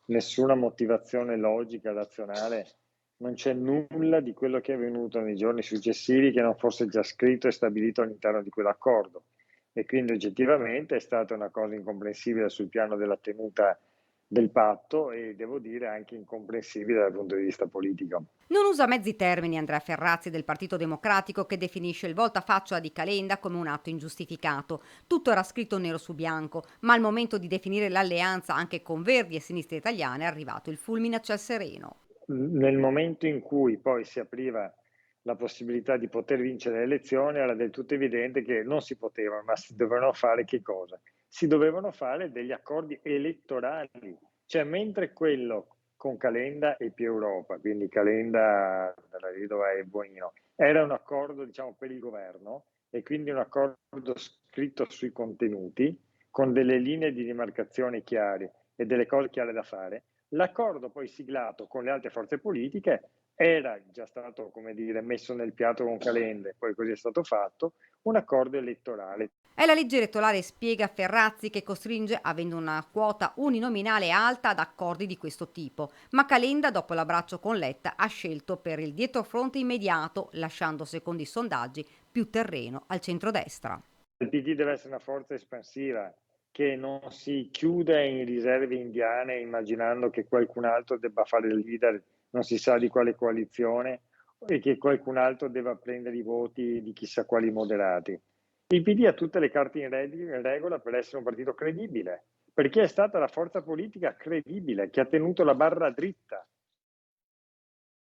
nessuna motivazione logica, razionale, non c'è nulla di quello che è avvenuto nei giorni successivi che non fosse già scritto e stabilito all'interno di quell'accordo. E quindi oggettivamente è stata una cosa incomprensibile sul piano della tenuta del patto e devo dire anche incomprensibile dal punto di vista politico. Non usa mezzi termini Andrea Ferrazzi del Partito Democratico, che definisce il voltafaccia di Calenda come un atto ingiustificato. Tutto era scritto nero su bianco, ma al momento di definire l'alleanza anche con Verdi e Sinistra Italiana è arrivato il fulmine a ciel sereno. Nel momento in cui poi si apriva la possibilità di poter vincere le elezioni, era del tutto evidente che non si poteva, ma si dovevano fare che cosa? Si dovevano fare degli accordi elettorali, cioè mentre quello con Calenda e Più Europa, quindi Calenda della Vedova e Bonino, era un accordo diciamo per il governo e quindi un accordo scritto sui contenuti, con delle linee di demarcazione chiare e delle cose chiare da fare. L'accordo poi siglato con le altre forze politiche era già stato, come dire, messo nel piatto con Calenda e poi così è stato fatto, un accordo elettorale. È la legge elettorale, spiega Ferrazzi, che costringe, avendo una quota uninominale alta, ad accordi di questo tipo. Ma Calenda, dopo l'abbraccio con Letta, ha scelto per il dietrofront immediato, lasciando, secondo i sondaggi, più terreno al centrodestra. Il PD deve essere una forza espansiva che non si chiude in riserve indiane immaginando che qualcun altro debba fare il leader non si sa di quale coalizione e che qualcun altro debba prendere i voti di chissà quali moderati. Il PD ha tutte le carte in regola per essere un partito credibile, perché è stata la forza politica credibile che ha tenuto la barra dritta